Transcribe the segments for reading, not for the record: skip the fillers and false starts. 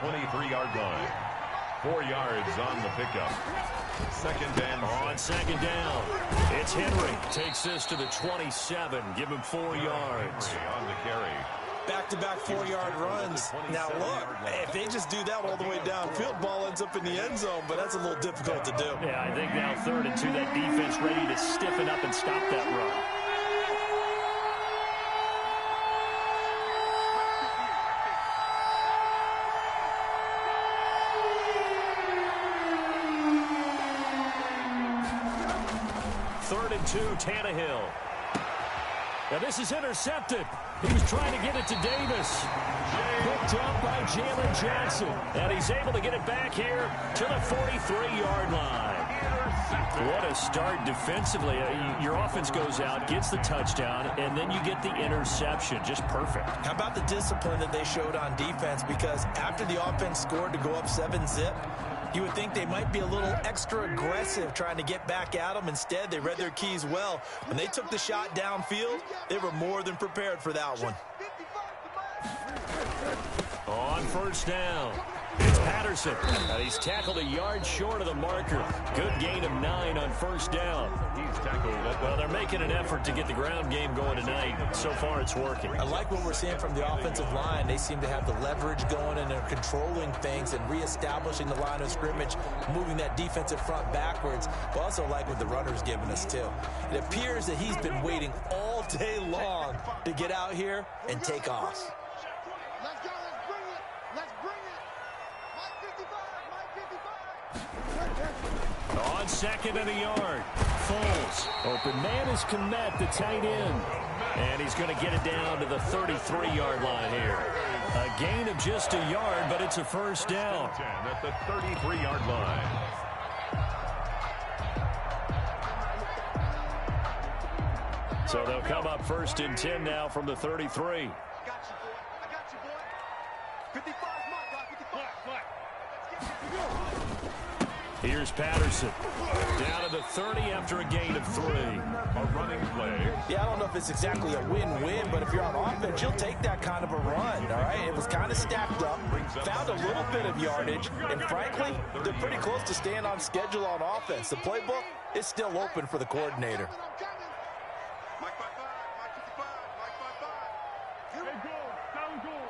23-yard line. 4 yards on the pickup. Second and on second down. It's Henry. Takes this to the 27. Give him 4 yards. On the carry. Back-to-back 4-yard runs. Now, look, if they just do that all the way downfield, ball ends up in the end zone, but that's a little difficult to do. Yeah, I think now 3rd and 2, that defense ready to stiffen up and stop that run. Tannehill. Now this is intercepted. He was trying to get it to Davis. Picked up by Jalen Johnson. And he's able to get it back here to the 43-yard line. What a start defensively. Your offense goes out, gets the touchdown, and then you get the interception. Just perfect. How about the discipline that they showed on defense? Because after the offense scored to go up 7-zip, you would think they might be a little extra aggressive trying to get back at them. Instead, they read their keys well. When they took the shot downfield, they were more than prepared for that one. On first down, it's Patterson. And he's tackled a yard short of the marker. Good gain of 9 on first down. He's tackled. Well, they're making an effort to get the ground game going tonight. So far, it's working. I like what we're seeing from the offensive line. They seem to have the leverage going, and they're controlling things and reestablishing the line of scrimmage, moving that defensive front backwards. But also like what the runner's giving us, too. It appears that he's been waiting all day long to get out here and take off. Let's go. Let's bring it. Let's bring it. Mike 55. Mike 55. On second and a yard. Foles. Open man is Kmet, the tight end. And he's going to get it down to the 33-yard line here. A gain of just a yard, but it's a first down. At the 33-yard line. So they'll come up 1st and 10 now from the 33. 55, Mike. 55. Here's Patterson. Down to the 30 after a gain of 3. A running play. Yeah, I don't know if it's exactly a win-win, but if you're on offense, you'll take that kind of a run, all right? It was kind of stacked up, found a little bit of yardage, and frankly, they're pretty close to staying on schedule on offense. The playbook is still open for the coordinator. Mike 55. Mike 55. Mike 55. Here we go. Sound good.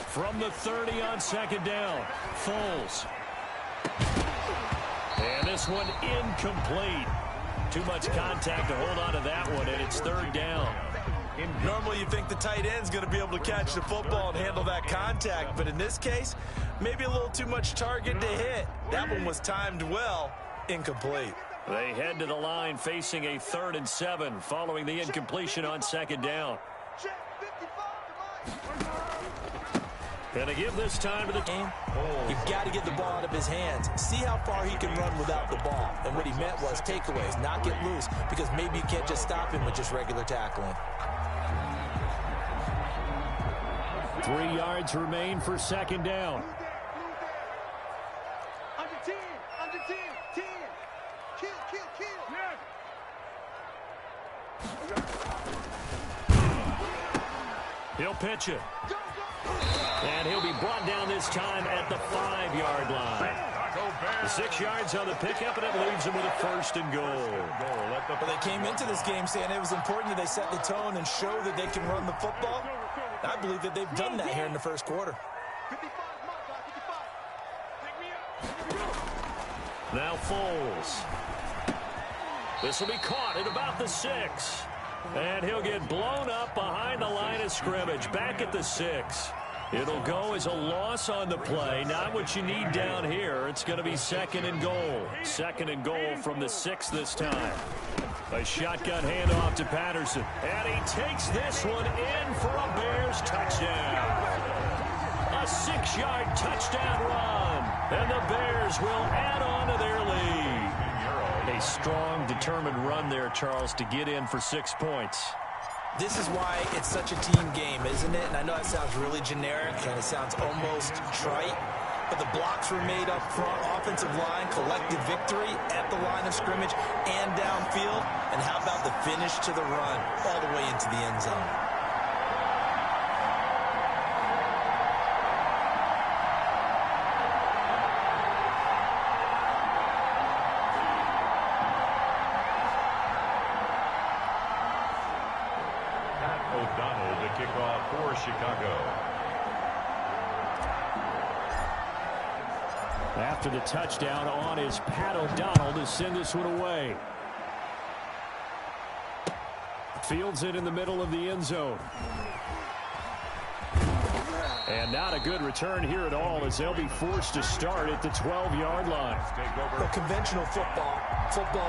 From the 30 on second down, Foles. And this one incomplete. Too much contact to hold on to that one, and it's 3rd down. Normally you think the tight end's going to be able to catch the football and handle that contact, but in this case, maybe a little too much target to hit. That one was timed well, incomplete. They head to the line facing a 3rd and 7 following the incompletion on second down. And they give this time to the game. You've got to get the ball out of his hands. See how far he can run without the ball. And what he meant was takeaways, not get loose, because maybe you can't just stop him with just regular tackling. 3 yards remain for second down. Under 10. Under 10. 10. Kill. Yeah. He'll pitch it. And he'll be brought down this time at the 5-yard line. 6 yards on the pickup, and it leaves him with a 1st and goal. But they came into this game saying it was important that they set the tone and show that they can run the football. I believe that they've done that here in the first quarter. Now Foles. This will be caught at about the 6. And he'll get blown up behind the line of scrimmage, back at the 6. It'll go as a loss on the play. Not what you need down here. It's going to be 2nd and goal. 2nd and goal from the 6 this time. A shotgun handoff to Patterson. And he takes this one in for a Bears touchdown. A 6-yard touchdown run. And the Bears will add on to their lead. A strong, determined run there, Charles, to get in for 6 points. This is why it's such a team game, isn't it? And I know that sounds really generic and it sounds almost trite, but the blocks were made up front, offensive line, collective victory at the line of scrimmage and downfield. And how about the finish to the run all the way into the end zone? kickoff for Chicago. After the touchdown on is Pat O'Donnell to send this one away. Fields it in the middle of the end zone. And not a good return here at all as they'll be forced to start at the 12-yard line. Well, conventional football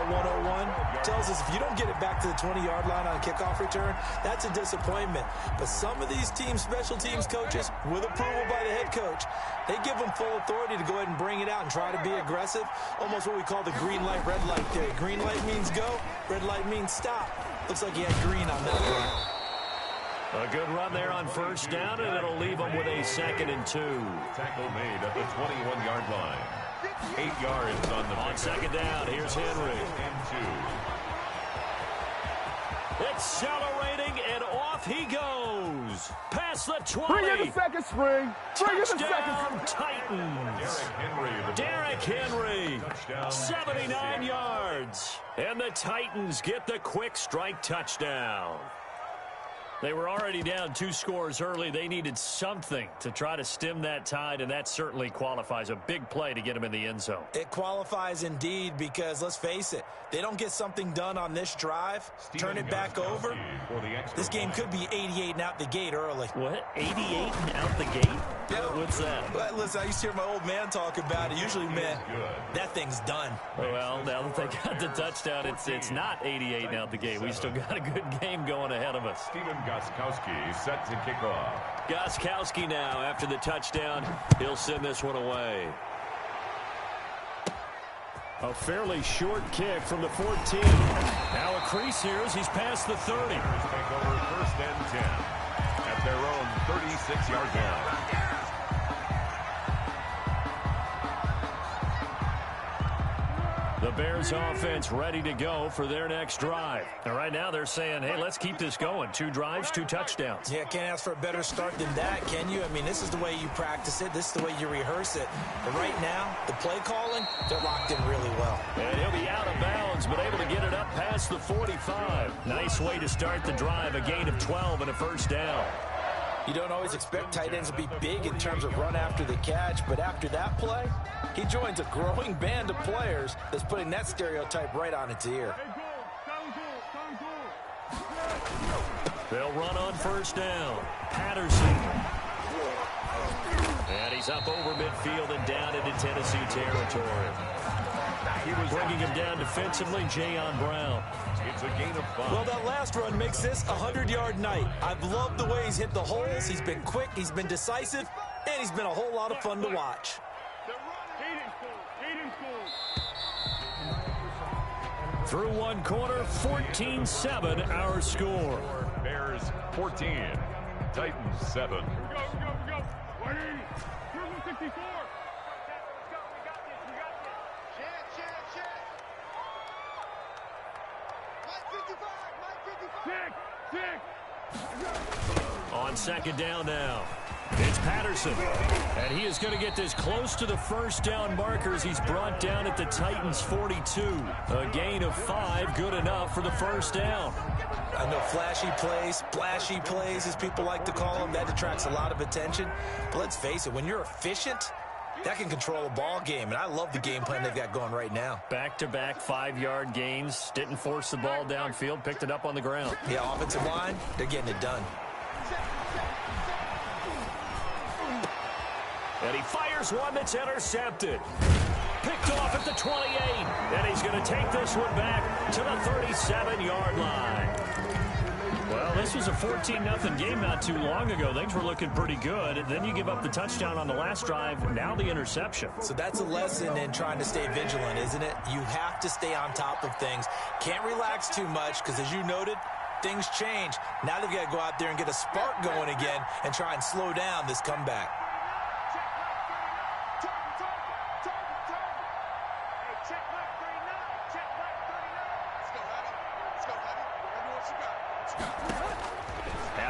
101, tells us if you don't get it back to the 20-yard line on a kickoff return, that's a disappointment. But some of these teams, special teams coaches, with approval by the head coach, they give them full authority to go ahead and bring it out and try to be aggressive. Almost what we call the green light, red light theory. Green light means go, red light means stop. Looks like he had green on that one. A good run there on first down, and it'll leave them with a 2nd and 2. Tackle made at the 21-yard line. 8 yards on the On 2nd down, here's Henry. Accelerating, and off he goes. Past the 20. Bring in the second string. Bring in the Touchdown, second. Titans. Derrick Henry. 79 yards. And the Titans get the quick strike touchdown. They were already down 2 scores early. They needed something to try to stem that tide, and that certainly qualifies. A big play to get them in the end zone. It qualifies indeed because, let's face it, they don't get something done on this drive, turn it back over, this game could be 88 and out the gate early. What? 88 and out the gate? Yeah. What's that? Well, listen, I used to hear my old man talk about it. Usually meant that thing's done. Well, now that they got the touchdown, it's not 88 and out the gate. We still got a good game going ahead of us. Gostkowski set to kick off. Gostkowski now, after the touchdown, he'll send this one away. A fairly short kick from the 14. Now a crease here as he's past the 30. Take over 1st and 10 at their own 36-yard line. The Bears offense ready to go for their next drive. And right now they're saying, hey, let's keep this going. 2 drives, 2 touchdowns. Yeah, can't ask for a better start than that, can you? I mean, this is the way you practice it. This is the way you rehearse it. But right now, the play calling, they're locked in really well. And he'll be out of bounds, but able to get it up past the 45. Nice way to start the drive, a gain of 12 and a 1st down. You don't always expect tight ends to be big in terms of run after the catch, but after that play, he joins a growing band of players that's putting that stereotype right on its ear. They'll run on 1st down. Patterson. And he's up over midfield and down into Tennessee territory. He was bringing him down defensively, Jayon Brown. It's a gain of 5. Well, that last run makes this a 100-yard night. I've loved the way he's hit the holes. He's been quick, he's been decisive, and he's been a whole lot of fun to watch. Through 1 quarter, 14-7 our score. Bears 14, Titans 7. Go. 64. On 2nd down now. It's Patterson. And he is going to get this close to the 1st down markers. He's brought down at the Titans 42. A gain of 5, good enough for the 1st down. I know flashy plays, splashy plays, as people like to call them, that attracts a lot of attention. But let's face it, when you're efficient, that can control a ball game, and I love the game plan they've got going right now. Back-to-back 5-yard gains. Didn't force the ball downfield. Picked it up on the ground. Yeah, offensive line, they're getting it done. And he fires one that's intercepted. Picked off at the 28. And he's going to take this one back to the 37-yard line. Well, this was a 14-0 game not too long ago. Things were looking pretty good. And then you give up the touchdown on the last drive. Now the interception. So that's a lesson in trying to stay vigilant, isn't it? You have to stay on top of things. Can't relax too much because, as you noted, things change. Now they've got to go out there and get a spark going again and try and slow down this comeback.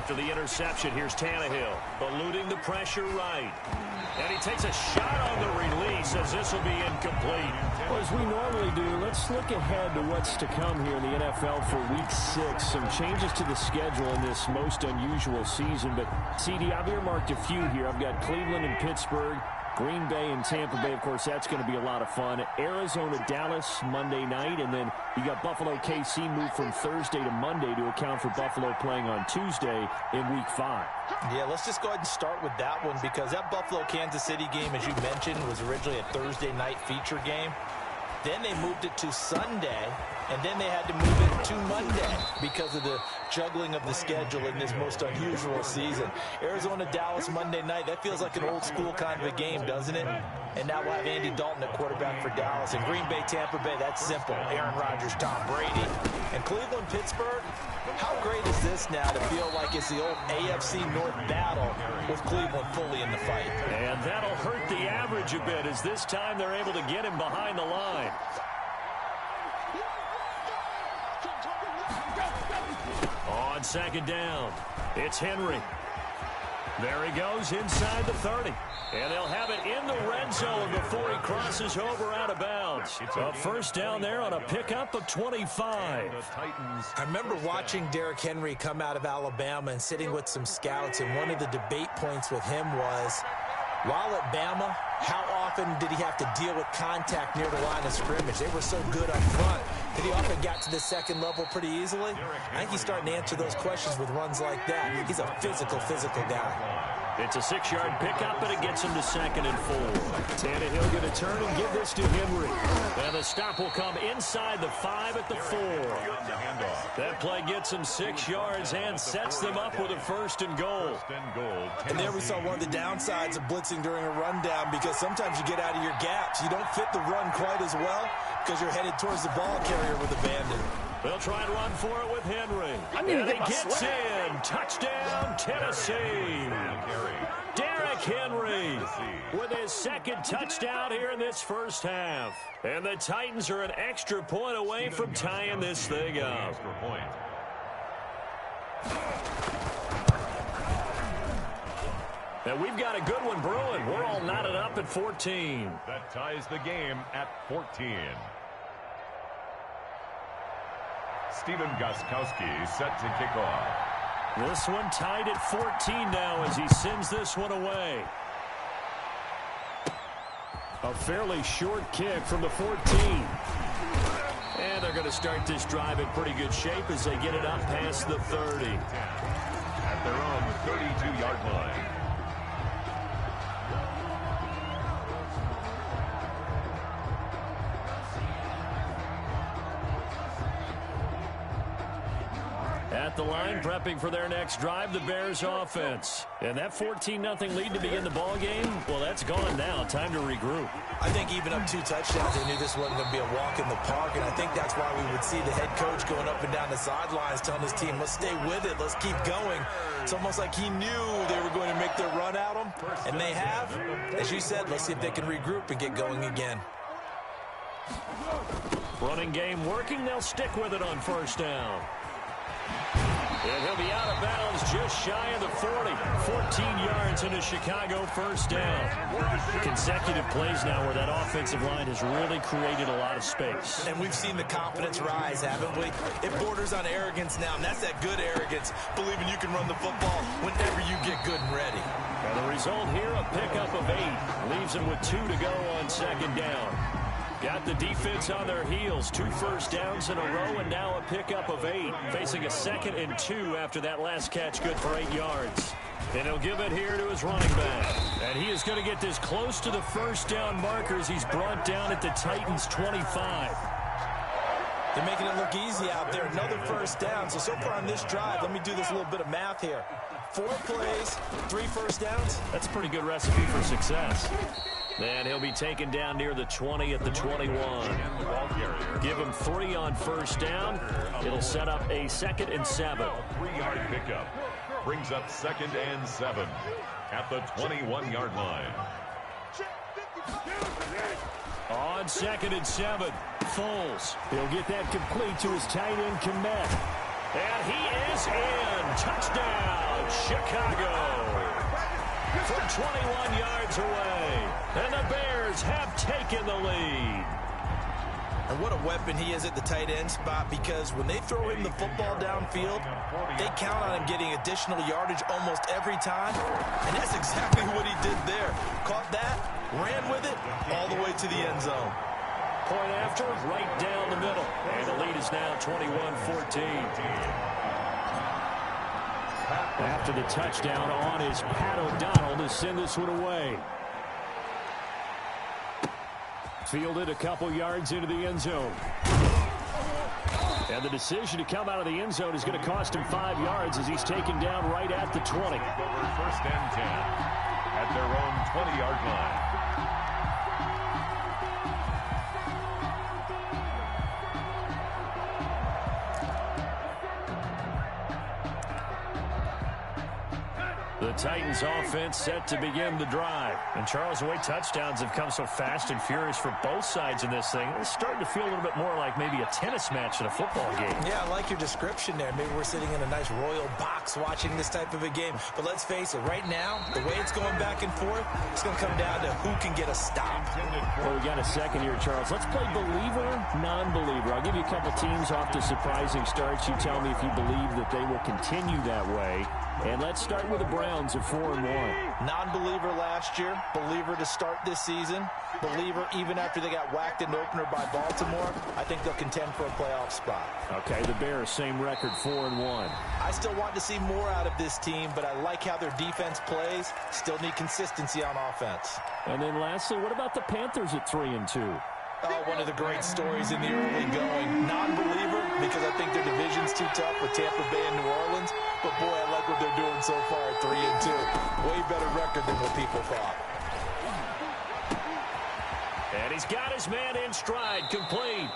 After the interception, here's Tannehill, eluding the pressure right. And he takes a shot on the release as this will be incomplete. Well, as we normally do, let's look ahead to what's to come here in the NFL for Week 6. Some changes to the schedule in this most unusual season. But, CD, I've earmarked a few here. I've got Cleveland and Pittsburgh, Green Bay and Tampa Bay. Of course, that's going to be a lot of fun. Arizona, Dallas, Monday night. And then you got Buffalo, KC moved from Thursday to Monday to account for Buffalo playing on Tuesday in Week 5. Yeah, let's just go ahead and start with that one because that Buffalo-Kansas City game, as you mentioned, was originally a Thursday night feature game. Then they moved it to Sunday, and then they had to move it to Monday because of the juggling of the schedule in this most unusual season. Arizona, Dallas, Monday night, that feels like an old school kind of a game, doesn't it? And now we'll have Andy Dalton at quarterback for Dallas. And Green Bay, Tampa Bay, that's simple. Aaron Rodgers, Tom Brady. And Cleveland, Pittsburgh, how great is this now to feel like it's the old AFC North battle with Cleveland fully in the fight? And that'll hurt the average a bit as this time they're able to get him behind the line. On second down, it's Henry. There he goes inside the 30. And they'll have it in the red zone before he crosses over out of bounds. A first down there on a pickup of 25. I remember watching Derrick Henry come out of Alabama and sitting with some scouts, and one of the debate points with him was, while at Bama, how often did he have to deal with contact near the line of scrimmage? They were so good up front that he often got to the second level pretty easily. I think he's starting to answer those questions with runs like that. He's a physical guy. It's a 6-yard pickup, and it gets him to 2nd and 4. Tannehill going to turn and give this to Henry. And the stop will come inside the 5 at the 4. That play gets him 6 yards and sets them up with a 1st and goal. And there we saw one of the downsides of blitzing during a rundown because sometimes you get out of your gaps. You don't fit the run quite as well because you're headed towards the ball carrier with abandon. They'll try and run for it with Henry. And he gets in. Touchdown, Tennessee. Derrick Henry with his 2nd touchdown here in this first half. And the Titans are an extra point away from tying this thing up. And we've got a good one brewing. We're all knotted up at 14. That ties the game at 14. Steven Gostkowski set to kick off. This one tied at 14 now as he sends this one away. A fairly short kick from the 14. And they're going to start this drive in pretty good shape as they get it up past the 30. At their own 32-yard line. At the line, prepping for their next drive, the Bears offense. And that 14-0 lead to begin the ball game, well, that's gone now. Time to regroup. I think even up 2 touchdowns, they knew this wasn't going to be a walk in the park, and I think that's why we would see the head coach going up and down the sidelines telling his team, let's stay with it, let's keep going. It's almost like he knew they were going to make their run at him, and they have. As you said, let's see if they can regroup and get going again. Running game working. They'll stick with it on first down. And he'll be out of bounds just shy of the 40. 14 yards in a Chicago first down. Consecutive plays now where that offensive line has really created a lot of space. And we've seen the confidence rise, haven't we? It borders on arrogance now, and that's that good arrogance, believing you can run the football whenever you get good and ready. And the result here, a pickup of 8. Leaves them with 2 to go on second down. Got the defense on their heels. 2 first downs in a row, and now a pickup of 8. Facing a 2nd and 2 after that last catch, good for 8 yards. And he'll give it here to his running back. And he is going to get this close to the first down markers. He's brought down at the Titans' 25. They're making it look easy out there. Another first down. So far on this drive, let me do this little bit of math here. 4 plays, 3 first downs. That's a pretty good recipe for success. And he'll be taken down near the 20 at the 21. Give him 3 on first down. It'll set up a 2nd and 7. 3-yard pickup brings up 2nd and 7 at the 21-yard line. On 2nd and 7, Foles. He'll get that complete to his tight end, Kmet. And he is in. Touchdown, Chicago. From 21 yards away. And the Bears have taken the lead. And what a weapon he is at the tight end spot, because when they throw him the football downfield, they count on him getting additional yardage almost every time. And that's exactly what he did there. Caught that, ran with it, all the way to the end zone. Point after, right down the middle. And the lead is now 21-14. After the touchdown on is Pat O'Donnell to send this one away. Fielded a couple yards into the end zone. And the decision to come out of the end zone is going to cost him 5 yards as he's taken down right at the 20. Over 1st and 10 at their own 20-yard line. The Titans offense set to begin the drive. And Charles, the way touchdowns have come so fast and furious for both sides in this thing, it's starting to feel a little bit more like maybe a tennis match in a football game. Yeah, I like your description there. Maybe we're sitting in a nice royal box watching this type of a game. But let's face it, right now, the way it's going back and forth, it's going to come down to who can get a stop. Well, we got a second here, Charles. Let's play believer, non-believer. I'll give you a couple teams off to surprising starts. You tell me if you believe that they will continue that way. And let's start with the Browns at 4-1. Non-believer last year, believer to start this season, believer even after they got whacked in the opener by Baltimore. I think they'll contend for a playoff spot. Okay, the Bears, same record, 4-1. I still want to see more out of this team, but I like how their defense plays. Still need consistency on offense. And then lastly, what about the Panthers at 3-2? Oh, one of the great stories in the early going. Non-believer, because I think their division's too tough with Tampa Bay and New Orleans. But, boy, I like what they're doing so far at 3-2. Way better record than what people thought. And he's got his man in stride, complete.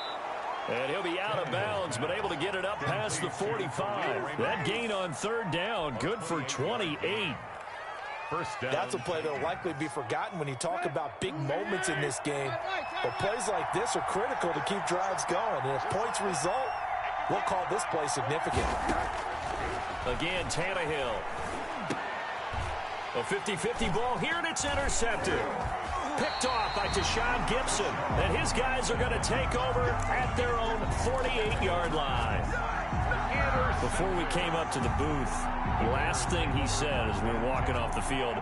And he'll be out of bounds, but able to get it up past the 45. That gain on 3rd down, good for 28. First down. That's a play that will likely be forgotten when you talk about big moments in this game. But plays like this are critical to keep drives going. And if points result, we'll call this play significant. Again, Tannehill. A 50-50 ball here, and it's intercepted. Picked off by Deshaun Gibson. And his guys are going to take over at their own 48-yard line. Before we came up to the booth, the last thing he said as we were walking off the field,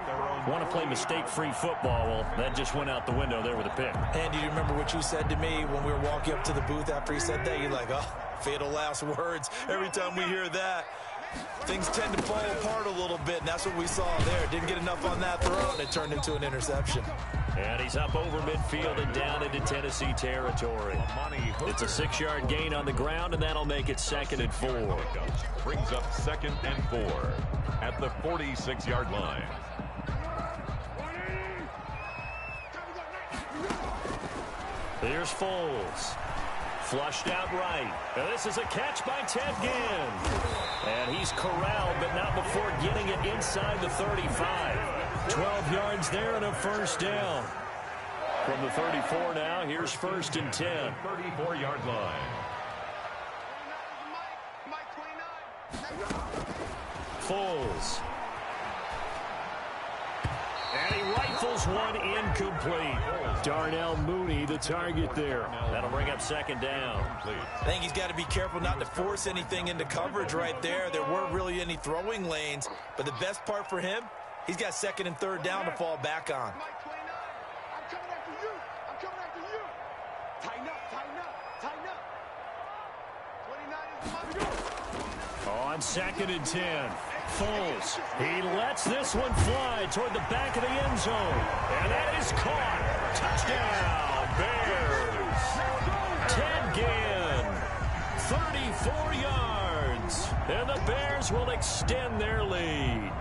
want to play mistake-free football. Well, that just went out the window there with a pick. And do you remember what you said to me when we were walking up to the booth after he said that? You're like, oh, fatal last words. Every time we hear that, things tend to fall apart a little bit, and that's what we saw there. Didn't get enough on that throw, and it turned into an interception. And he's up over midfield and down into Tennessee territory. It's a 6-yard gain on the ground, and that'll make it 2nd and 4. Brings up 2nd and 4 at the 46-yard line. Here's Foles. Flushed out right. And this is a catch by Ted Ginn. And he's corralled, but not before getting it inside the 35. 12 yards there and a 1st down. From the 34 now, here's 1st and 10. 34-yard line. Foles. And he rifles one incomplete. Darnell Mooney, the target there. That'll bring up 2nd down. I think he's got to be careful not to force anything into coverage right there. There weren't really any throwing lanes, but the best part for him, he's got 2nd and 3rd down to fall back on. On 2nd and 10. Foles. He lets this one fly toward the back of the end zone. And that is caught. Touchdown, Bears. Ted Ginn. 34 yards. And the Bears will extend their lead.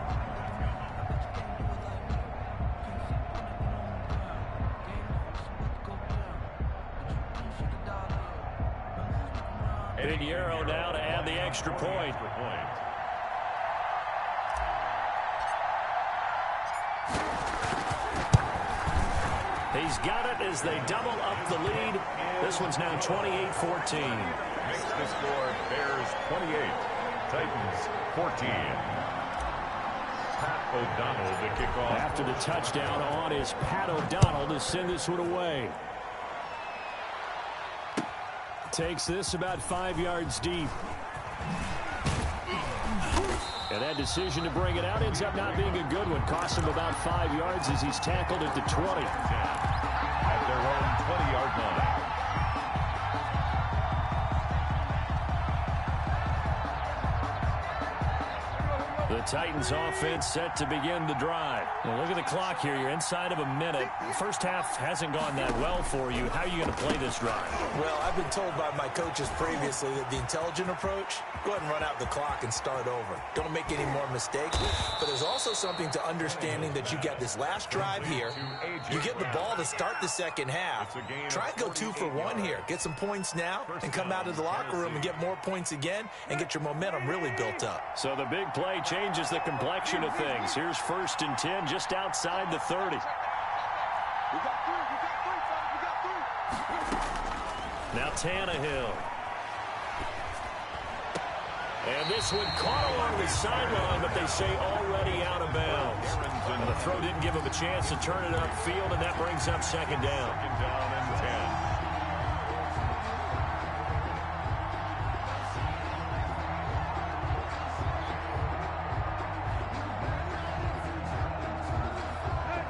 Pinheiro now to add the extra point. He's got it as they double up the lead. This one's now 28-14. Makes the score Bears 28, Titans 14. Pat O'Donnell to kick off. After the touchdown on is Pat O'Donnell to send this one away. Takes this about 5 yards deep. And that decision to bring it out ends up not being a good one. Costs him about 5 yards as he's tackled at the 20. At their own 20-yard line. The Titans offense set to begin the drive. Well, look at the clock here. You're inside of a minute. The first half hasn't gone that well for you. How are you going to play this drive? Well, I've been told by my coaches previously that the intelligent approach, go ahead and run out the clock and start over. Don't make any more mistakes. But there's also something to understanding that you got this last drive here. You get the ball to start the second half. Try and go 2 for 1 here. Get some points now and come out of the locker room and get more points again and get your momentum really built up. So the big play changes the complexion of things. Here's 1st and 10 just outside the 30. Now Tannehill. And this one caught along the sideline, but they say already out of bounds. And the throw didn't give him a chance to turn it upfield, and that brings up 2nd down. 2nd down and 10.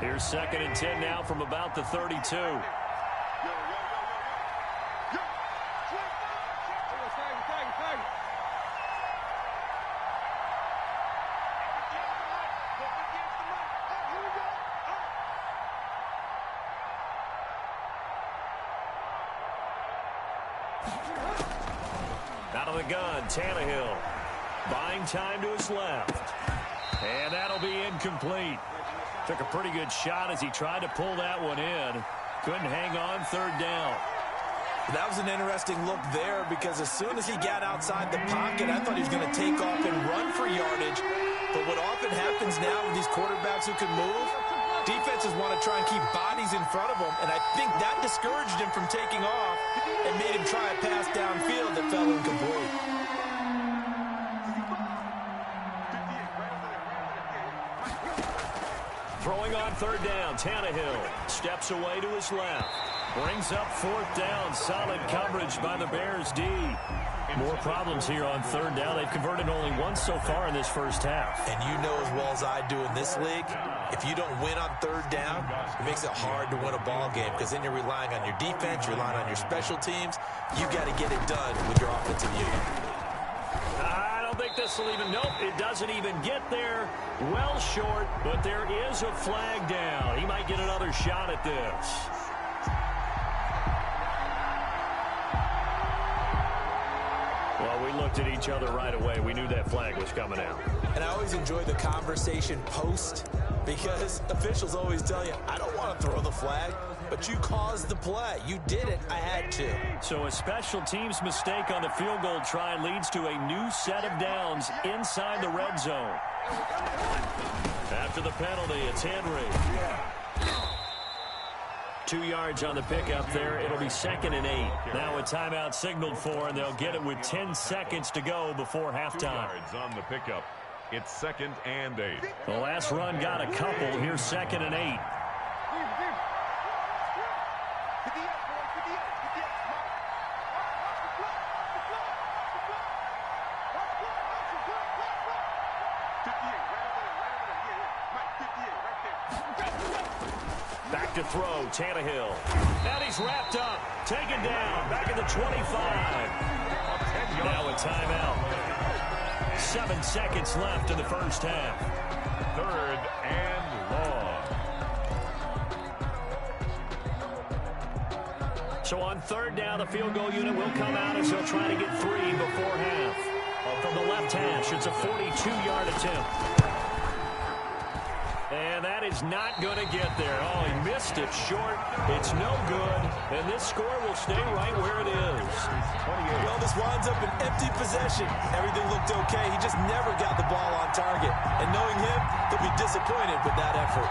Here's 2nd and 10 now from about the 32. Out of the gun, Tannehill. Buying time to his left. And that'll be incomplete. Took a pretty good shot as he tried to pull that one in. Couldn't hang on 3rd down. That was an interesting look there because as soon as he got outside the pocket, I thought he was going to take off and run for yardage. But what often happens now with these quarterbacks who can move, defenses want to try and keep bodies in front of them, and I think that discouraged him from taking off and made him try a pass downfield that fell incomplete. Throwing on 3rd down, Tannehill steps away to his left. Brings up 4th down. Solid coverage by the Bears D. More problems here on 3rd down. They've converted only once so far in this first half. And you know as well as I do in this league, if you don't win on 3rd down, it makes it hard to win a ball game because then you're relying on your defense, you're relying on your special teams. You got to get it done with your offensive unit. I don't think this will even, nope, it doesn't even get there. Well short, but there is a flag down. He might get another shot at this. Well, we looked at each other right away. We knew that flag was coming out. And I always enjoy the conversation post because officials always tell you, I don't want to throw the flag, but you caused the play. You did it. I had to. So a special teams mistake on the field goal try leads to a new set of downs inside the red zone. After the penalty, it's Henry. 2 yards on the pickup there. It'll be 2nd and 8. Now a timeout signaled for, and they'll get it with 10 seconds to go before halftime. 2 yards on the pickup. It's 2nd and 8. The last run got a couple. Here's 2nd and 8. Back to throw, Tannehill. And he's wrapped up, taken down, back at the 25. Now a timeout. 7 seconds left in the first half. 3rd and long. So on 3rd down, the field goal unit will come out as they'll try to get 3 before half. From the left hash, it's a 42-yard attempt. And that is not going to get there. Oh, he missed it short. It's no good. And this score will stay right where it is. Well, this winds up an empty possession. Everything looked okay. He just never got the ball on target. And knowing him, he'll be disappointed with that effort.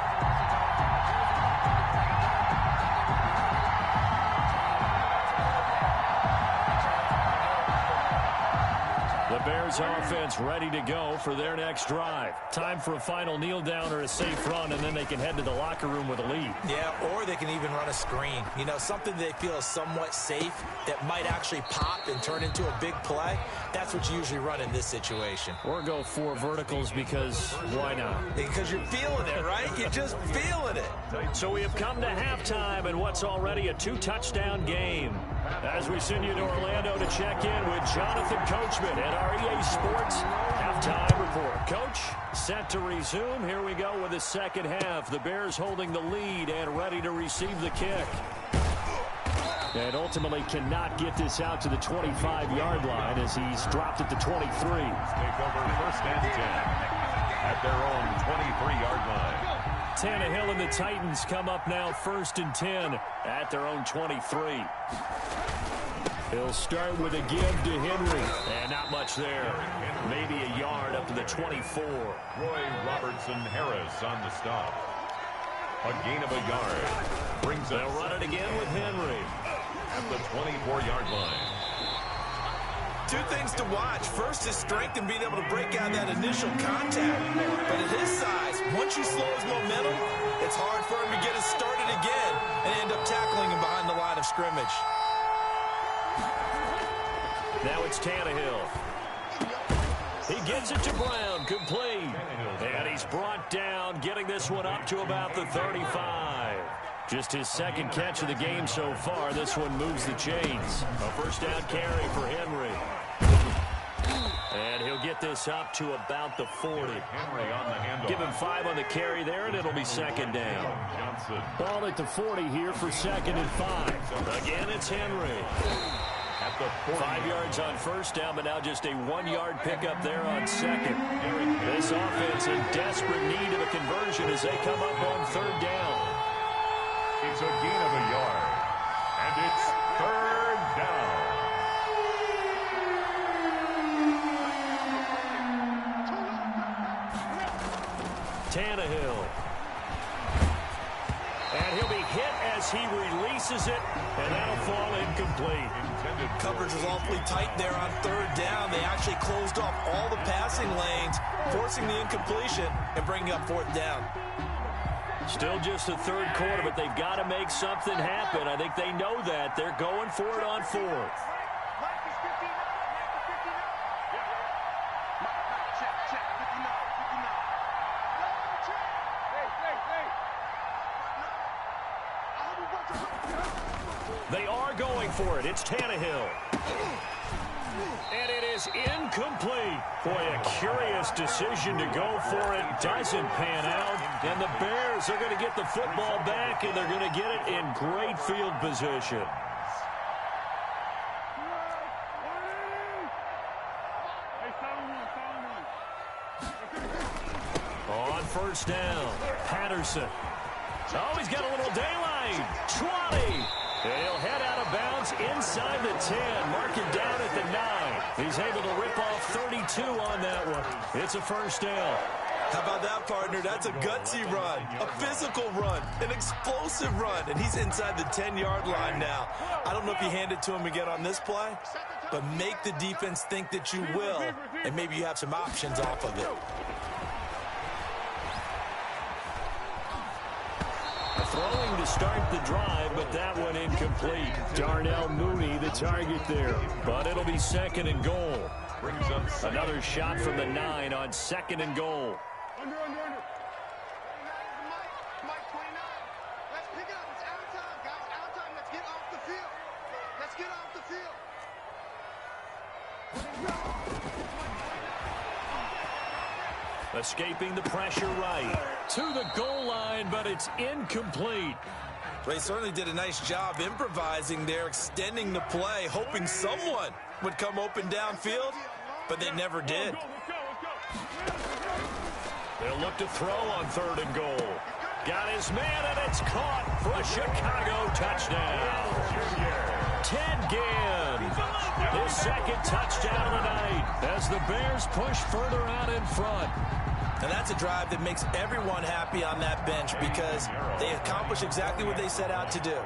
The Bears offense ready to go for their next drive. Time for a final kneel down or a safe run, and then they can head to the locker room with a lead. Yeah, or they can even run a screen. You know, something they feel is somewhat safe that might actually pop and turn into a big play. That's what you usually run in this situation. Or go 4 verticals because why not? Because you're feeling it, right? You're just feeling it. So we have come to halftime in what's already a 2-touchdown game. As we send you to Orlando to check in with Jonathan Coachman at our EA Sports Halftime Report. Coach, set to resume. Here we go with the second half. The Bears holding the lead and ready to receive the kick. And ultimately cannot get this out to the 25-yard line as he's dropped at the 23. Take over first and 10 at their own 23-yard line. Tannehill and the Titans come up now first and 10 at their own 23. He'll start with a give to Henry. And not much there. Maybe a yard up to the 24. Roy Robertson Harris on the stop. A gain of a yard. Brings They'll run it again with Henry at the 24-yard line. 2 things to watch. First, his strength and being able to break out that initial contact. But at his size, once you slow his momentum, it's hard for him to get it started again and end up tackling him behind the line of scrimmage. Now it's Tannehill. He gets it to Brown, complete. And he's brought down, getting this one up to about the 35. Just his second catch of the game so far. This one moves the chains. A first down carry for Henry. And he'll get this up to about the 40. Henry on the handoff. Give him 5 on the carry there, and it'll be second down. Johnson. Ball at the 40 here for second and 5. Again, it's Henry. At the 40. 5 yards on first down, but now just a 1-yard pickup there on second. This offense in desperate need of a conversion as they come up on third down. It's a gain of a yard. And it's third down. Tannehill. And he'll be hit as he releases it, and that'll fall incomplete. Coverage was awfully tight there on third down. They actually closed off all the passing lanes, forcing the incompletion and bringing up fourth down. Still just the third quarter, but they've got to make something happen. I think they know that. They're going for it on fourth. They are going for it. It's Tannehill. And it is incomplete. Boy, a curious decision to go for it. Doesn't pan out. And the Bears are going to get the football back, and they're going to get it in great field position. On first down, Patterson. Oh, he's got a little daylight. 20. And he'll head out of bounds inside the 10. Mark it down at the 9. He's able to rip off 32 on that one. It's a first down. How about that, partner? That's a gutsy run, a physical run, an explosive run, and he's inside the 10-yard line now. I don't know if you hand it to him again on this play, but make the defense think that you will, and maybe you have some options off of it. Throwing to start the drive, but that one incomplete. Darnell Mooney, the target there. But it'll be second and goal. Another shot from the 9 on second and goal. Under. Mike 29. Let's pick it up. It's out of time, guys. Out of time. Let's get off the field. Let's get off the field. Escaping the pressure right. To the goal line, but it's incomplete. They certainly did a nice job improvising there, extending the play, hoping someone would come open downfield, but they never did. They'll look to throw on third and goal. Got his man, and it's caught for a Chicago touchdown. Ted Ginn, his second touchdown of the night as the Bears push further out in front. And that's a drive that makes everyone happy on that bench because they accomplish exactly what they set out to do.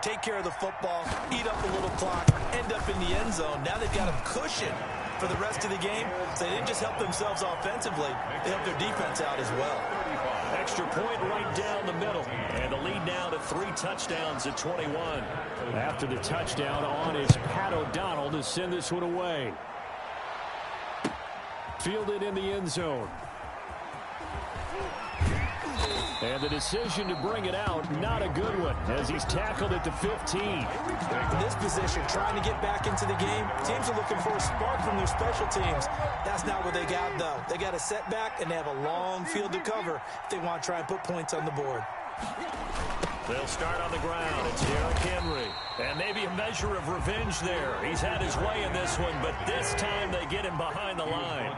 Take care of the football, eat up a little clock, end up in the end zone. Now they've got a cushion for the rest of the game. So they didn't just help themselves offensively, they helped their defense out as well. Extra point right down the middle. And the lead now to 3 touchdowns at 21. After the touchdown on is Pat O'Donnell to send this one away. Fielded in the end zone. And the decision to bring it out, not a good one, as he's tackled at the 15. In this position, trying to get back into the game, teams are looking for a spark from their special teams. That's not what they got, though. They got a setback, and they have a long field to cover if they want to try and put points on the board. They'll start on the ground. It's Derrick Henry. And maybe a measure of revenge there. He's had his way in this one, but this time they get him behind the line.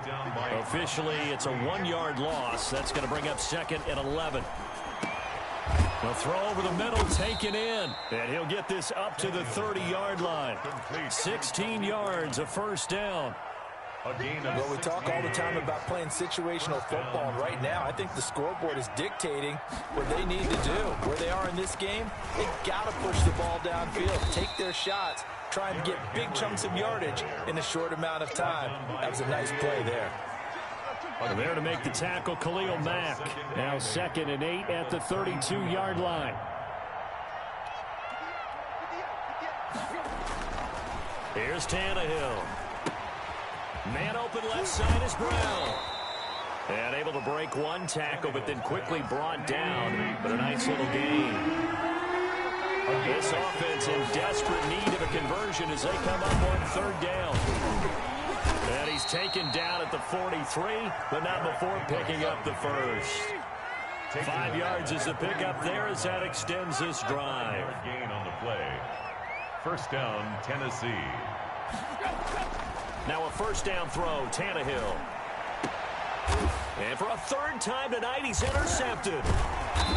Officially, it's a 1-yard loss. That's going to bring up 2nd and 11. They'll throw over the middle, taken in. And he'll get this up to the 30-yard line. 16 yards, a first down. Well, we talk all the time about playing situational football, and right now I think the scoreboard is dictating what they need to do. Where they are in this game, they got to push the ball downfield, take their shots, try and get big chunks of yardage in a short amount of time. That was a nice play there. There to make the tackle, Khalil Mack. Now 2nd and 8 at the 32-yard line. Here's Tannehill. Man open left side is Brown. And able to break one tackle, but then quickly brought down. But a nice little gain. This offense in desperate need of a conversion as they come up on 3rd down. And he's taken down at the 43, but not before picking up the first. 5 yards is the pickup there as that extends this drive. Gain on the play. First down, Tennessee. Now a first down throw, Tannehill. And for a 3rd time tonight, he's intercepted.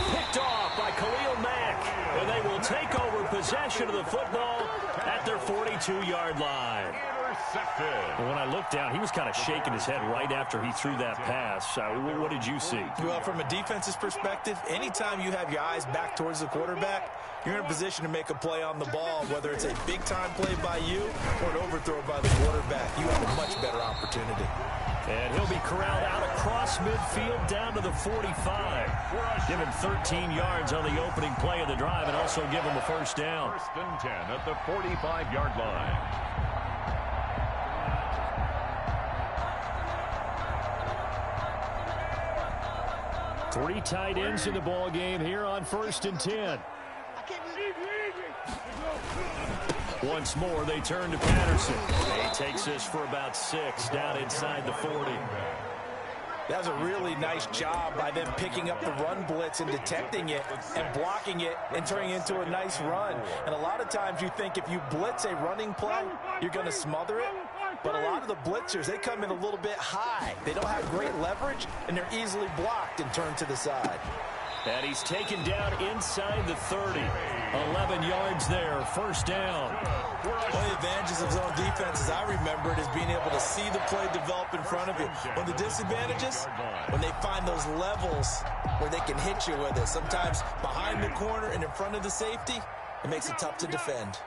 Picked off by Khalil Mack. And they will take over possession of the football at their 42-yard line. Intercepted. When I looked down, he was kind of shaking his head right after he threw that pass. What did you see? Well, from a defense's perspective, anytime you have your eyes back towards the quarterback, you're in a position to make a play on the ball, whether it's a big-time play by you or an overthrow by the quarterback. You have a much better opportunity. And he'll be corralled out across midfield down to the 45. Give him 13 yards on the opening play of the drive and also give him a first down. First and 10 at the 45-yard line. Three tight ends in the ball game here on 1st and 10. Once more, they turn to Patterson. He takes this for about 6 down inside the 40. That was a really nice job by them picking up the run blitz and detecting it and blocking it and turning it into a nice run. And a lot of times you think if you blitz a running play, you're going to smother it. But a lot of the blitzers, they come in a little bit high. They don't have great leverage, and they're easily blocked and turned to the side. And he's taken down inside the 30. 11 yards there, first down. One of the advantages of zone defense, as I remember it, is being able to see the play develop in front of you. One of the disadvantages, when they find those levels where they can hit you with it, sometimes behind the corner and in front of the safety, it makes it tough to defend.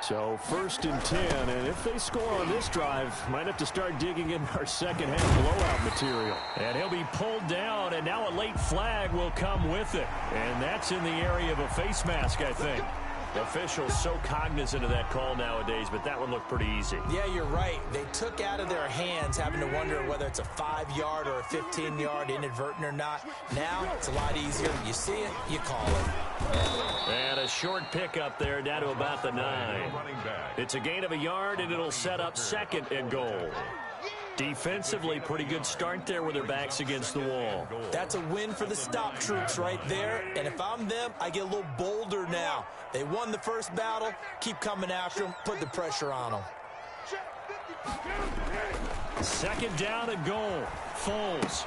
So 1st and 10, and if they score on this drive, might have to start digging in our second half blowout material. And he'll be pulled down, and now a late flag will come with it. And that's in the area of a face mask, I think. Officials so cognizant of that call nowadays, but that one looked pretty easy. Yeah, you're right. They took out of their hands having to wonder whether it's a 5-yard or a 15-yard inadvertent or not. Now it's a lot easier. You see it, you call it. And a short pickup there down to about the 9. It's a gain of a yard, and it'll set up 2nd and goal. Defensively, pretty good start there with their backs against the wall. That's a win for the stop troops right there. And if I'm them, I get a little bolder now. They won the first battle. Keep coming after them. Put the pressure on them. 2nd down and goal. Foles.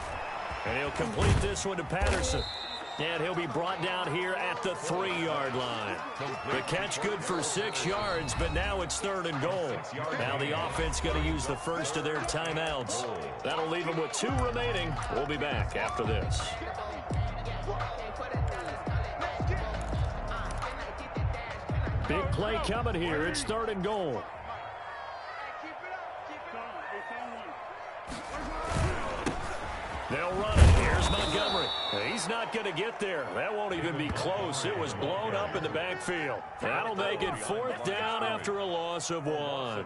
And he'll complete this one to Patterson. And he'll be brought down here at the 3-yard line. The catch good for 6 yards, but now it's 3rd and goal. Now the offense going to use the first of their timeouts. That'll leave them with 2 remaining. We'll be back after this. Big play coming here. It's 3rd and goal. He's not going to get there. That won't even be close. It was blown up in the backfield. That'll make it 4th down after a loss of 1.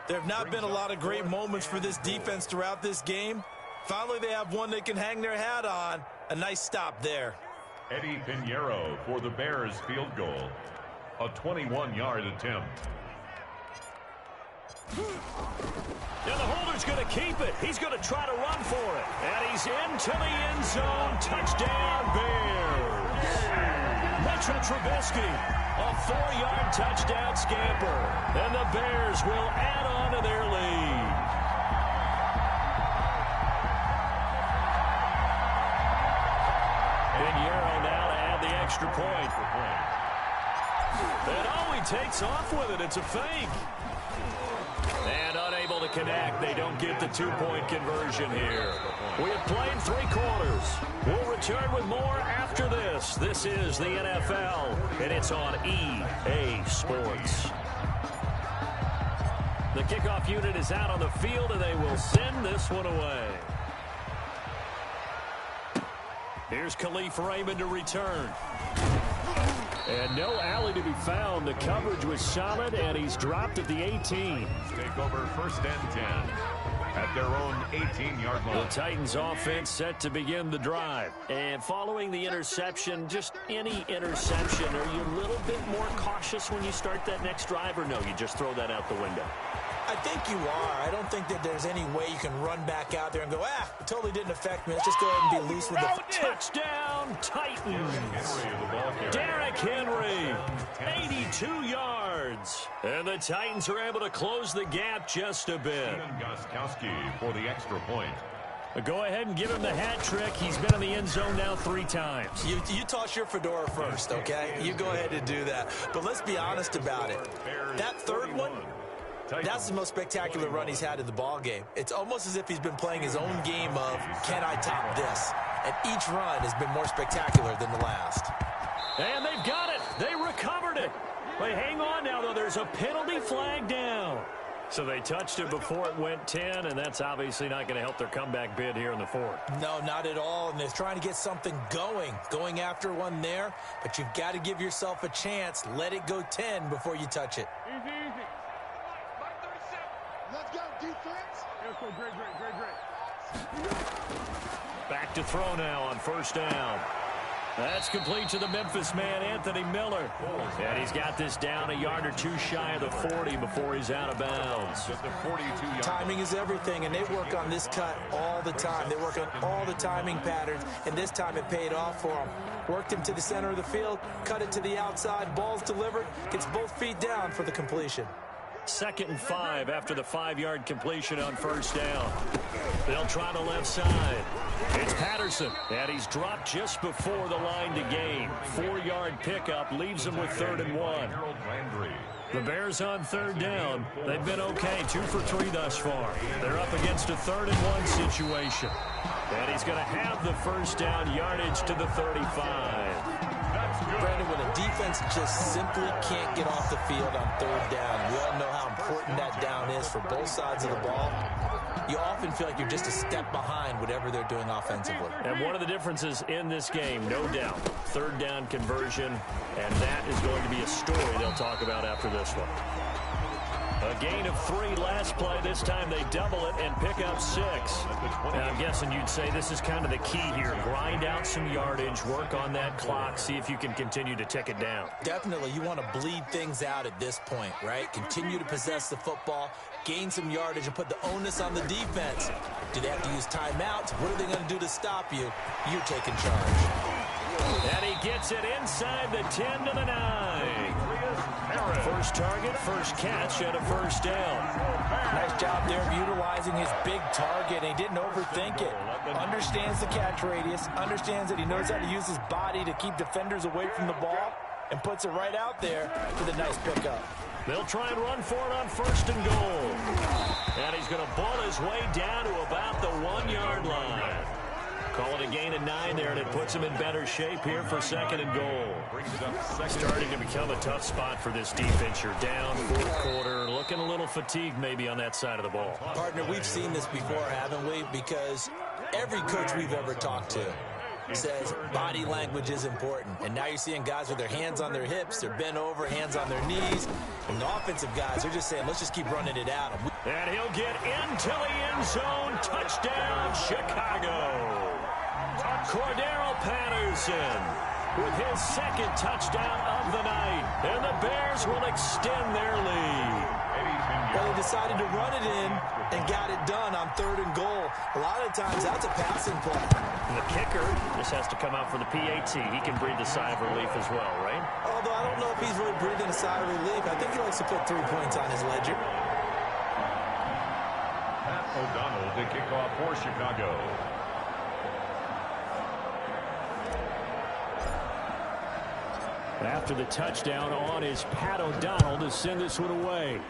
There have not been a lot of great moments for this defense throughout this game. Finally, they have one they can hang their hat on. A nice stop there. Eddie Pinheiro for the Bears field goal. A 21-yard attempt. And the holder's going to keep it. He's going to try to run for it. And he's into the end zone. Touchdown, Bears. Mitchell Trubisky, a 4-yard touchdown scamper. And the Bears will add on to their lead. Pinheiro now to add the extra point. And oh, he takes off with it. It's a fake. And unable to connect. They don't get the 2-point conversion here. We have played 3 quarters. We'll return with more after this. This is the NFL, and it's on EA Sports. The kickoff unit is out on the field, and they will send this one away. Here's Khalif Raymond to return. And no alley to be found. The coverage was solid, and he's dropped at the 18. Take over 1st and 10 at their own 18-yard line. The Titans offense set to begin the drive. And following the interception, just any interception, are you a little bit more cautious when you start that next drive, or no, you just throw that out the window? I think you are. I don't think that there's any way you can run back out there and go, it totally didn't affect me. Let's just go ahead and be loose with the... Touchdown, Titans. Derrick Henry, 82 yards. And the Titans are able to close the gap just a bit. Gostkowski for the extra point. Go ahead and give him the hat trick. He's been in the end zone now 3 times. You toss your fedora first, okay? You go ahead and do that. But let's be honest about it. That third one, that's the most spectacular run he's had in the ball game. It's almost as if he's been playing his own game of, can I top this? And each run has been more spectacular than the last. And they've got it. They recovered it. But hang on now, though. There's a penalty flag down. So they touched it before it went 10, and that's obviously not going to help their comeback bid here in the 4th. No, not at all, and they're trying to get something going after one there, but you've got to give yourself a chance. Let it go 10 before you touch it. Easy, easy. Let's go, defense. Let's go, great. Back to throw now on 1st down. That's complete to the Memphis man, Anthony Miller. And he's got this down a yard or 2 shy of the 40 before he's out of bounds. Timing is everything, and they work on this cut all the time. They work on all the timing patterns, and this time it paid off for them. Worked him to the center of the field, cut it to the outside, ball's delivered, gets both feet down for the completion. 2nd and 5 after the 5-yard completion on 1st down. They'll try the left side. It's Patterson, and he's dropped just before the line to gain. 4-yard pickup leaves him with 3rd and 1. The Bears on 3rd down. They've been okay, 2 for 3 thus far. They're up against a 3rd and 1 situation. And he's going to have the 1st down yardage to the 35. Brandon, when a defense just simply can't get off the field on 3rd down, we all know how important that down is for both sides of the ball. You often feel like you're just a step behind whatever they're doing offensively. And one of the differences in this game, no doubt, 3rd down conversion, and that is going to be a story they'll talk about after this one. A gain of 3 last play. This time they double it and pick up 6. And I'm guessing you'd say this is kind of the key here. Grind out some yardage, work on that clock, see if you can continue to tick it down. Definitely. You want to bleed things out at this point, right? Continue to possess the football, gain some yardage, and put the onus on the defense. Do they have to use timeouts? What are they going to do to stop you? You're taking charge. And he gets it inside the 10 to the 9. First target, first catch, and a 1st down. Nice job there of utilizing his big target. He didn't overthink it. Understands the catch radius, understands that he knows how to use his body to keep defenders away from the ball, and puts it right out there for the nice pickup. They'll try and run for it on 1st and goal. And he's going to ball his way down to about the 1-yard line. Call it a gain of 9 there, and it puts him in better shape here for 2nd and goal. Starting to become a tough spot for this defense. You're down 4th quarter, looking a little fatigued maybe on that side of the ball. Partner, we've seen this before, haven't we? Because every coach we've ever talked to, says body language is important. And now you're seeing guys with their hands on their hips, they're bent over, hands on their knees. And the offensive guys, they're just saying, let's just keep running it at him. And he'll get into the end zone. Touchdown, Chicago. Cordero Patterson with his second touchdown of the night. And the Bears will extend their lead. Well, they decided to run it in and got it done on 3rd and goal. A lot of times, that's a passing play. And the kicker just has to come out for the PAT. He can breathe a sigh of relief as well, right? Although I don't know if he's really breathing a sigh of relief. I think he likes to put 3 points on his ledger. Pat O'Donnell to kick off for Chicago. After the touchdown on is Pat O'Donnell to send this one away.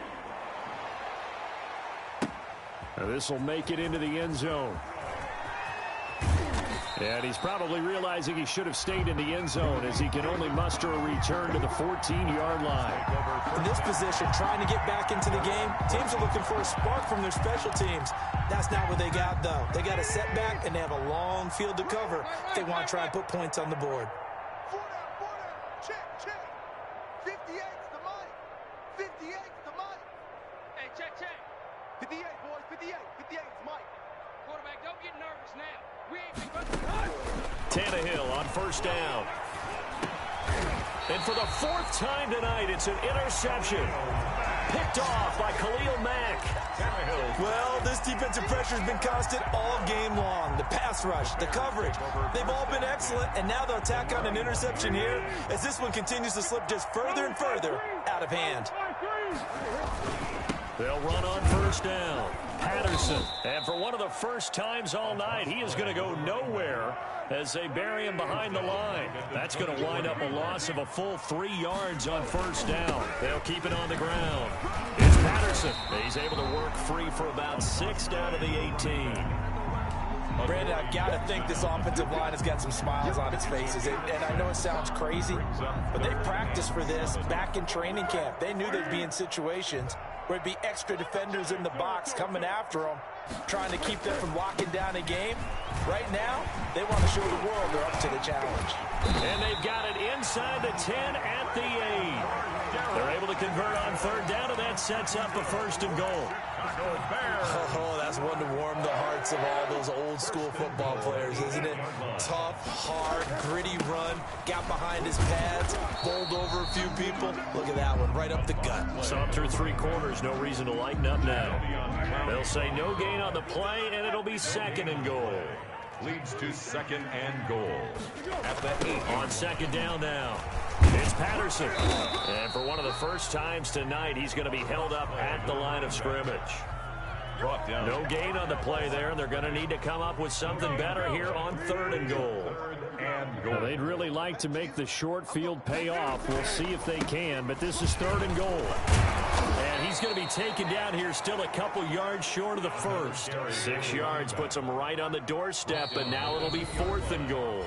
This will make it into the end zone. And he's probably realizing he should have stayed in the end zone as he can only muster a return to the 14-yard line. In this position, trying to get back into the game, teams are looking for a spark from their special teams. That's not what they got, though. They got a setback, and they have a long field to cover if they want to try and put points on the board. 4 down. Check. 58's the money. 58's the money. Hey, check. 58, boys. 58. 58's Mike. Quarterback, don't get nervous now. We ain't been Tannehill on first down. And for the 4th time tonight, it's an interception. Picked off by Khalil Mack. Well, this defensive pressure has been constant all game long. The pass rush, the coverage, they've all been excellent, and now they'll tack on an interception here as this one continues to slip just further and further out of hand. They'll run on first down. Patterson. And for one of the first times all night, he is going to go nowhere as they bury him behind the line. That's going to wind up a loss of a full 3 yards on first down. They'll keep it on the ground. It's Patterson. He's able to work free for about 6 down to the 18. Brandon, I've got to think this offensive line has got some smiles on its faces. And I know it sounds crazy, but they practiced for this back in training camp. They knew they'd be in situations where it'd be extra defenders in the box coming after them, trying to keep them from locking down a game. Right now, they want to show the world they're up to the challenge. And they've got it inside the 10 at the 8. They're able to convert on 3rd down, and that sets up a 1st and goal. Oh, that's one to warm the hearts of all those old school football players, isn't it? Tough, hard, gritty run, got behind his pads, bowled over a few people. Look at that one, right up the gut. So up through 3 quarters, no reason to lighten up now. They'll say no gain on the play, and it'll be 2nd and goal. Leads to 2nd and goal. At the 8. On 2nd down now. It's Patterson. And for one of the first times tonight, he's going to be held up at the line of scrimmage. Brought down. No gain on the play there, and they're going to need to come up with something better here on 3rd and goal. Now, they'd really like to make the short field pay off. We'll see if they can, but this is 3rd and goal. And he's going to be taken down here still a couple yards short of the 1st. 6 yards puts him right on the doorstep, but now it'll be 4th and goal.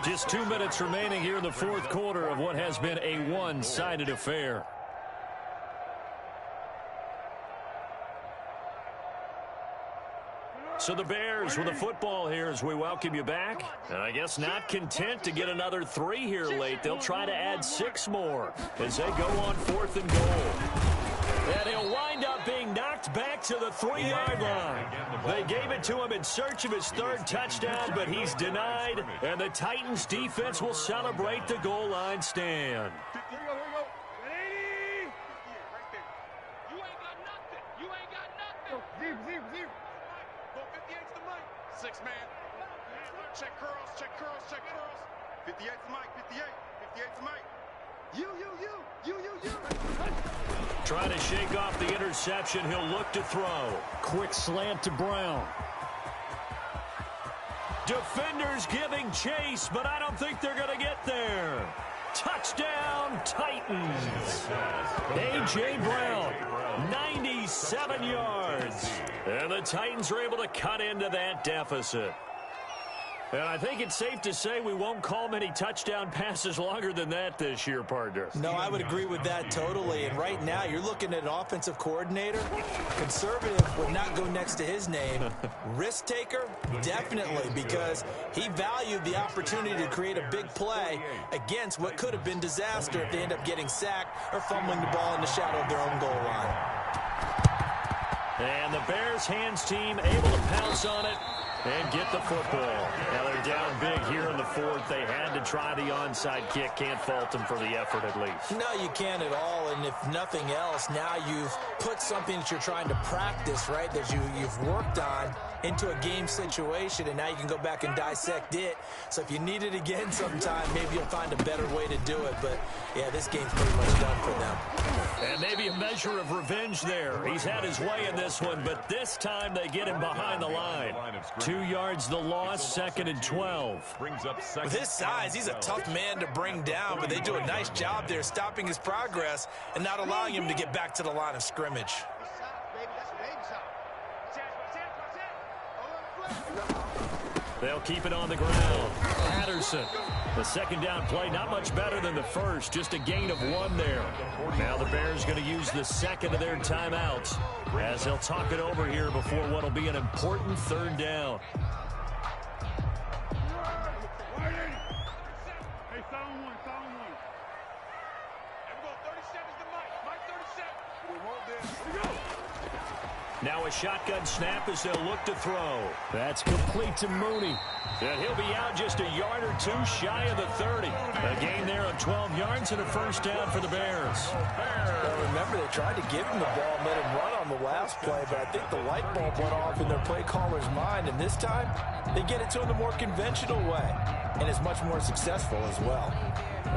Just 2 minutes remaining here in the 4th quarter of what has been a one-sided affair. So the Bears with the football here as we welcome you back. And I guess not content to get another 3 here late. They'll try to add 6 more as they go on 4th and goal. And he'll wind up being knocked back to the 3-yard line. They gave it to him in search of his 3rd touchdown, but he's denied. And the Titans defense will celebrate the goal line stand. Check curls. 58's Mike. 58's Mike. You. Trying to shake off the interception. He'll look to throw. Quick slant to Brown. Defenders giving chase, but I don't think they're going to get there. Touchdown, Titans. A.J. Brown, 97 yards. And the Titans are able to cut into that deficit. And I think it's safe to say we won't call many touchdown passes longer than that this year, partner. No, I would agree with that totally. And right now, you're looking at an offensive coordinator. Conservative would not go next to his name. Risk taker, definitely, because he valued the opportunity to create a big play against what could have been disaster if they end up getting sacked or fumbling the ball in the shadow of their own goal line. And the Bears hands team able to pounce on it and get the football. Now they're down big here in the fourth. They had to try the onside kick. Can't fault them for the effort at least. No, you can't at all. And if nothing else, now you've put something that you're trying to practice, right, that you've worked on into a game situation, and now you can go back and dissect it. So if you need it again sometime, maybe you'll find a better way to do it. But, yeah, this game's pretty much done for them. And maybe a measure of revenge there. He's had his way in this one, but this time they get him behind the line. 2 yards the loss, 2nd and 12. With his size, he's a tough man to bring down, but they do a nice job there stopping his progress and not allowing him to get back to the line of scrimmage. They'll keep it on the ground. Patterson. The second down play, not much better than the first. Just a gain of 1 there. Now the Bears going to use the second of their timeouts as they'll talk it over here before what will be an important 3rd down. Hey, sound one. And we go 30 seconds to Mike. Mike, 30 seconds. We want this. Now a shotgun snap as they'll look to throw. That's complete to Mooney. And he'll be out just a yard or 2 shy of the 30. A gain there of 12 yards and a 1st down for the Bears. Well, remember, they tried to give him the ball and let him run on the last play, but I think the light bulb went off in their play caller's mind, and this time they get it to him the more conventional way, and it's much more successful as well.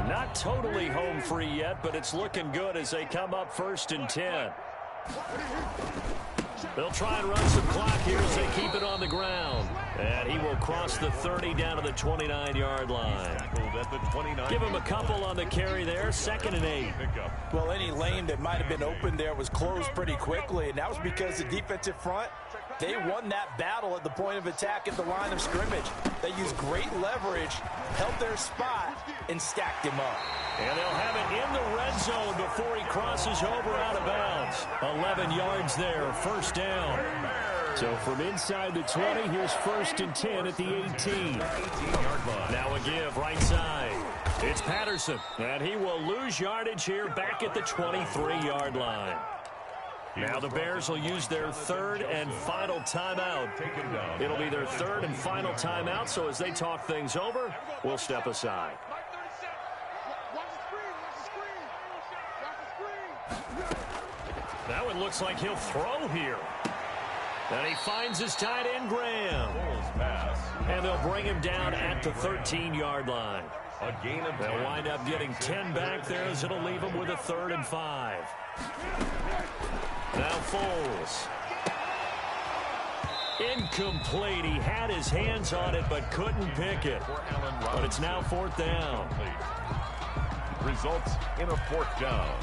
Not totally home free yet, but it's looking good as they come up 1st and 10. They'll try and run some clock here as they keep it on the ground. And he will cross the 30 down to the 29-yard line. Give him a couple on the carry there, 2nd and 8. Well, any lane that might have been open there was closed pretty quickly, and that was because the defensive front, they won that battle at the point of attack at the line of scrimmage. They used great leverage, held their spot, and stacked him up. And they'll have it in the red zone before he crosses over out of bounds. 11 yards there, 1st down. So from inside the 20, here's 1st and 10 at the 18. Now a give right side. It's Patterson, and he will lose yardage here back at the 23-yard line. Now the Bears will use their 3rd and final timeout. It'll be their 3rd and final timeout, so as they talk things over, we'll step aside. That one looks like he'll throw here. And he finds his tight end, Graham. And they'll bring him down at the 13-yard line. They'll wind up getting 10 back there as it'll leave them with a 3rd and 5. Now Foles. Incomplete. He had his hands on it but couldn't pick it. But it's now 4th down. Results in a 4th down.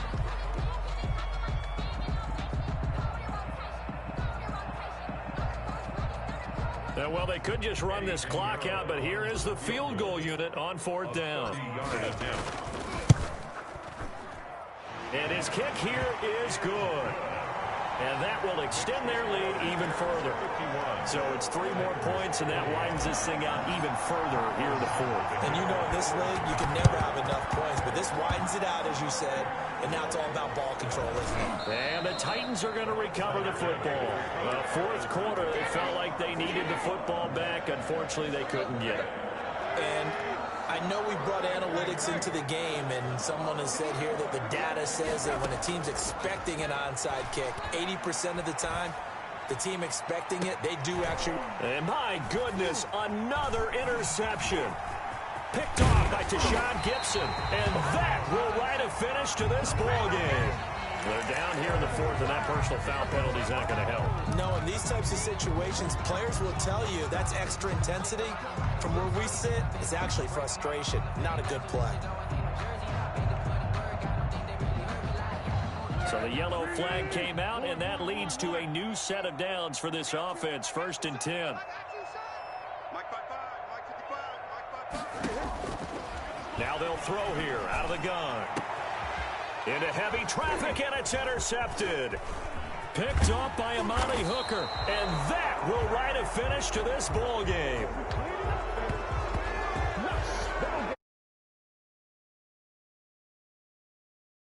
Well, they could just run this clock out, but here is the field goal unit on 4th down. And his kick here is good. And that will extend their lead even further. So it's 3 more points, and that widens this thing out even further here in the 4th. And you know in this league, you can never have enough points, but this widens it out, as you said, and now it's all about ball control, isn't it? And the Titans are going to recover the football. 4th quarter, they felt like they needed the football back. Unfortunately, they couldn't get it. And I know we brought analytics into the game, and someone has said here that the data says that when a team's expecting an onside kick, 80% of the time, the team expecting it, they do actually. And my goodness, another interception. Picked off by Tashawn Gibson, and that will write a finish to this ball game. They're down here in the 4th, and that personal foul penalty is not going to help. No, in these types of situations, players will tell you that's extra intensity. From where we sit, it's actually frustration, not a good play. So the yellow flag came out, and that leads to a new set of downs for this offense. 1st and 10. Mike 5-5, Mike 55. Now they'll throw here out of the gun. Into heavy traffic, and it's intercepted. Picked up by Amani Hooker. And that will write a finish to this ball game.